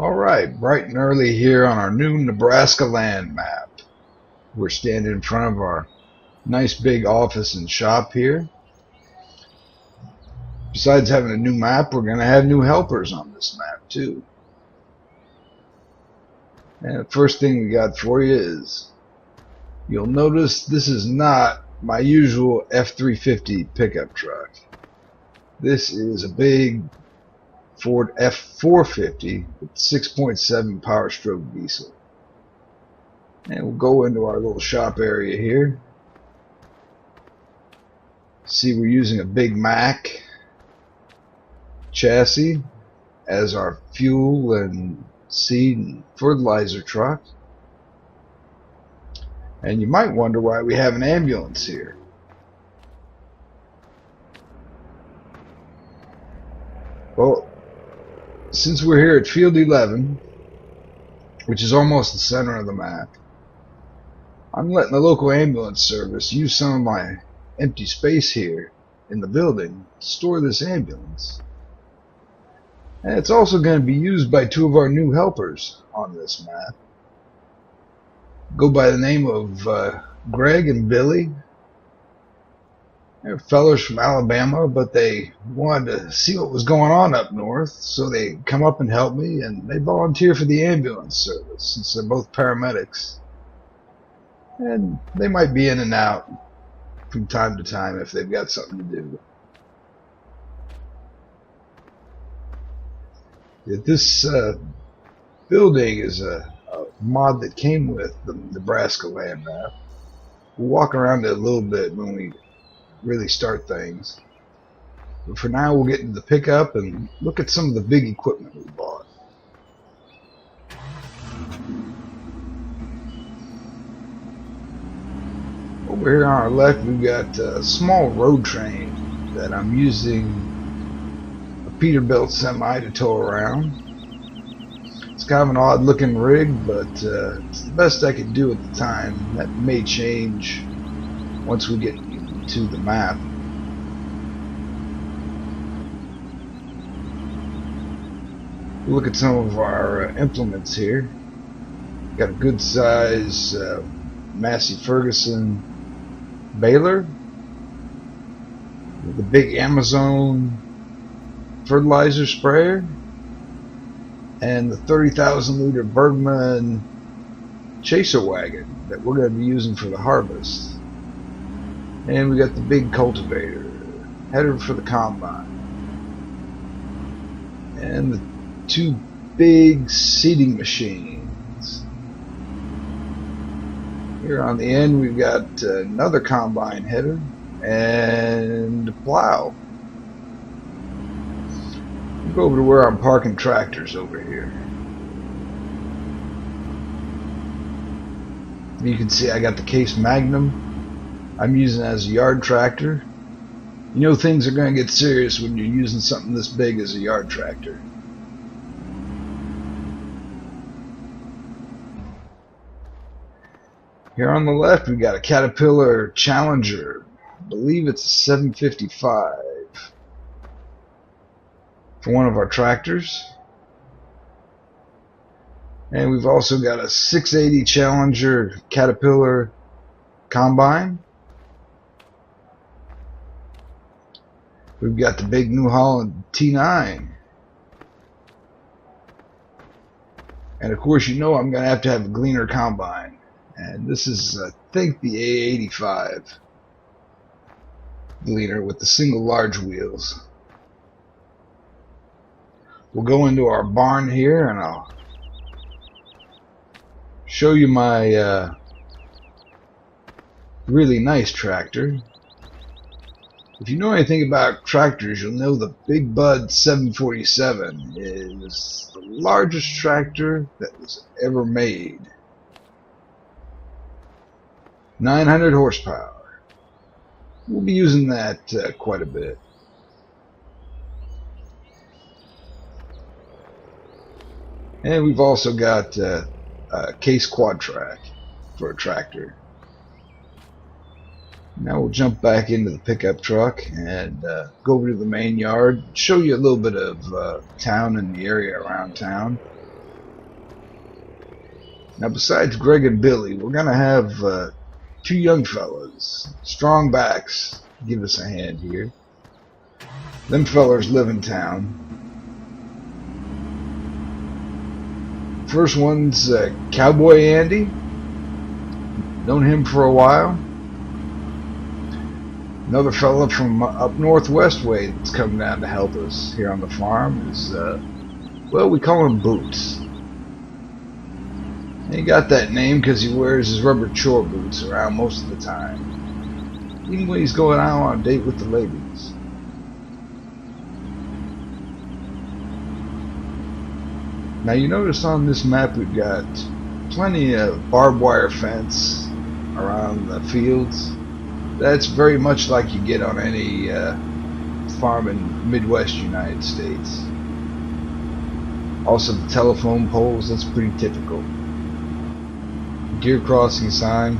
Alright, bright and early here on our new Nebraska Land map. We're standing in front of our nice big office and shop here. Besides having a new map, we're going to have new helpers on this map too. And the first thing we got for you is, you'll notice this is not my usual F-350 pickup truck. This is a big Ford F-450 with 6.7 power stroke diesel. And we'll go into our little shop area here. See, we're using a Big Mac chassis as our fuel and seed and fertilizer truck. And you might wonder why we have an ambulance here. Well, since we're here at Field 11, which is almost the center of the map, I'm letting the local ambulance service use some of my empty space here in the building to store this ambulance. And it's also going to be used by two of our new helpers on this map. Go by the name of Greg and Billy. They're fellas from Alabama, but they wanted to see what was going on up north, so they come up and help me, and they volunteer for the ambulance service since they're both paramedics. And they might be in and out from time to time if they've got something to do. This building is a mod that came with the Nebraska Land map. We'll walk around it a little bit when we really start things. But for now, we'll get into the pickup and look at some of the big equipment we bought. Over here on our left, we've got a small road train that I'm using a Peterbilt semi to tow around. It's kind of an odd looking rig, but it's the best I could do at the time. That may change once we get to the map. We'll look at some of our implements here. Got a good size Massey Ferguson baler with a big Amazon fertilizer sprayer and the 30,000 liter Bergman chaser wagon that we're going to be using for the harvest. And we got the big cultivator, header for the combine, and the two big seeding machines. Here on the end we've got another combine header and a plow. We'll go over to where I'm parking tractors over here. You can see I got the Case Magnum I'm using as a yard tractor. You know things are going to get serious when you're using something this big as a yard tractor. Here on the left we got a Caterpillar Challenger. I believe it's a 755 for one of our tractors. And we've also got a 680 Challenger Caterpillar combine. We've got the big New Holland T9. And of course, you know I'm going to have a Gleaner combine. And this is, I think, the A85 Gleaner with the single large wheels. We'll go into our barn here and I'll show you my really nice tractor. If you know anything about tractors, you'll know the Big Bud 747 is the largest tractor that was ever made. 900 horsepower. We'll be using that quite a bit. And we've also got a Case Quad Track for a tractor. Now we'll jump back into the pickup truck and go over to the main yard, show you a little bit of town and the area around town. Now, besides Greg and Billy, we're going to have two young fellas, strong backs, give us a hand here. Them fellers live in town. First one's Cowboy Andy. Known him for a while. Another fella from up northwest way that's come down to help us here on the farm is, well, we call him Boots. And he got that name because he wears his rubber chore boots around most of the time, even when he's going out on a date with the ladies. Now you notice on this map we've got plenty of barbed wire fence around the fields. That's very much like you get on any farm in Midwest United States. Also the telephone poles, that's pretty typical. Deer crossing sign.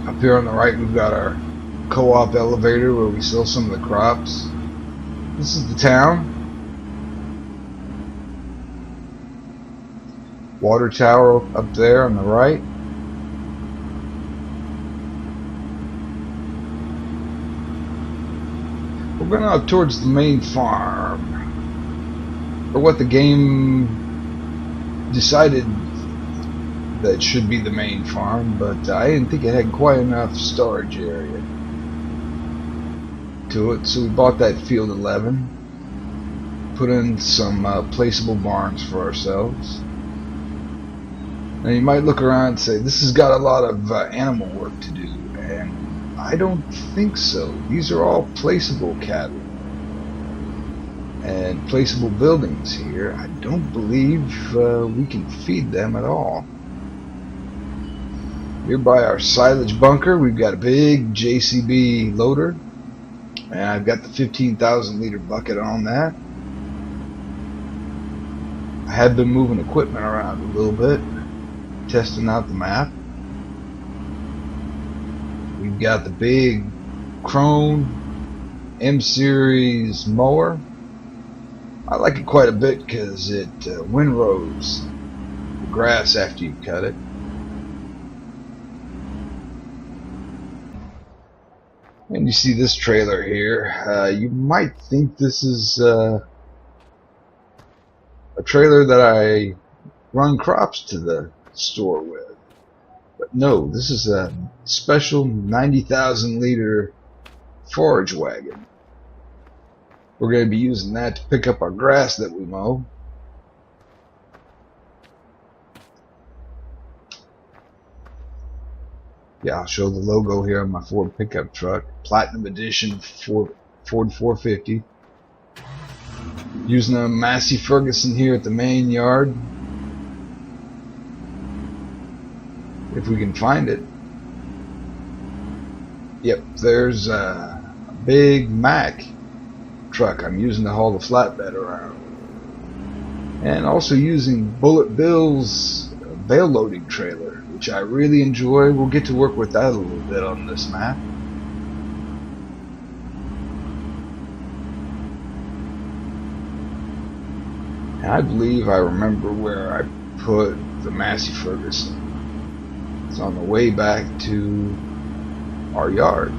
Up here on the right we've got our co-op elevator where we sell some of the crops. This is the town. Water tower up there on the right. We're going up towards the main farm, or what the game decided that should be the main farm, but I didn't think it had quite enough storage area to it, so we bought that field 11, put in some placeable barns for ourselves. Now you might look around and say, this has got a lot of animal work to do, and I don't think so. These are all placeable cattle and placeable buildings here. I don't believe we can feed them at all. Here by our silage bunker we've got a big JCB loader, and I've got the 15,000 liter bucket on that. I have been moving equipment around a little bit, testing out the map. We've got the big Krone M-Series mower. I like it quite a bit because it windrows the grass after you cut it. And you see this trailer here. You might think this is a trailer that I run crops to the store with, but no, this is a special 90,000 liter forage wagon. We're going to be using that to pick up our grass that we mow. Yeah, I'll show the logo here on my Ford pickup truck, Platinum Edition Ford 450. Using a Massey Ferguson here at the main yard, if we can find it. Yep, there's a big Mack truck I'm using to haul the flatbed around, and also using Bullet Bill's bale loading trailer, which I really enjoy. We'll get to work with that a little bit on this map. And I believe I remember where I put the Massey Ferguson. It's on the way back to our yard.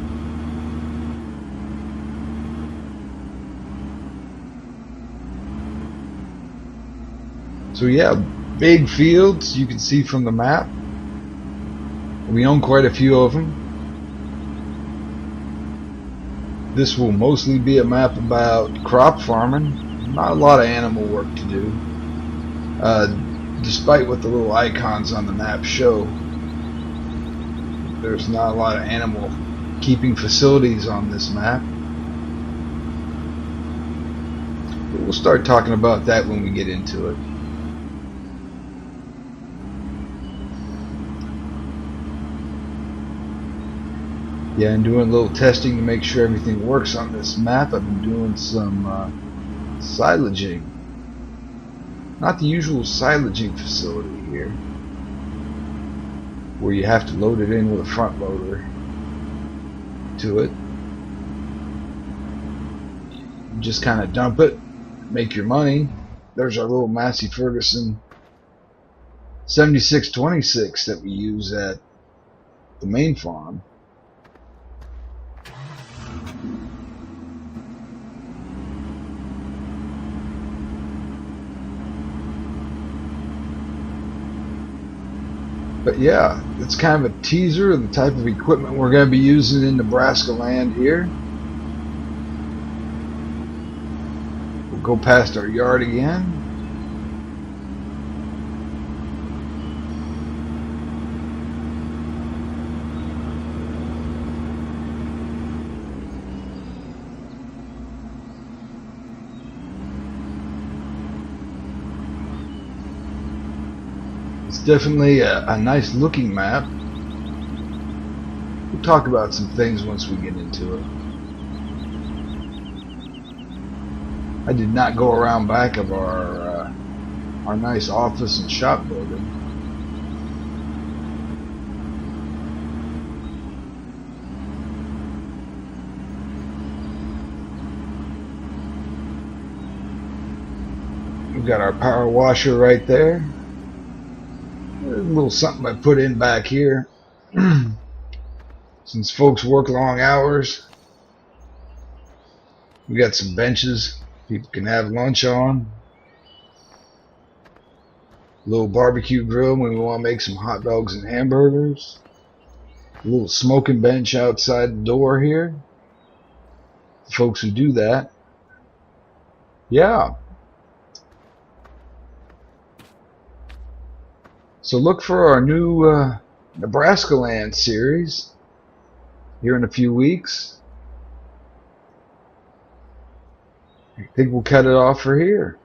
So yeah, big fields you can see from the map. We own quite a few of them. This will mostly be a map about crop farming. Not a lot of animal work to do. Despite what the little icons on the map show, there's not a lot of animal keeping facilities on this map. But we'll start talking about that when we get into it. Yeah, and doing a little testing to make sure everything works on this map. I've been doing some silaging. Not the usual silaging facility here, where you have to load it in with a front loader to it. You just kind of dump it, make your money. There's our little Massey Ferguson 7626 that we use at the main farm. But yeah, it's kind of a teaser of the type of equipment we're going to be using in Nebraska land here. We'll go past our yard again. It's definitely a nice looking map. We'll talk about some things once we get into it. I did not go around back of our nice office and shop building. We've got our power washer right there. A little something I put in back here. Since folks work long hours, we got some benches people can have lunch on. A little barbecue grill when we want to make some hot dogs and hamburgers. A little smoking bench outside the door here. Folks who do that. Yeah. So look for our new Nebraska Land series here in a few weeks. I think we'll cut it off for here.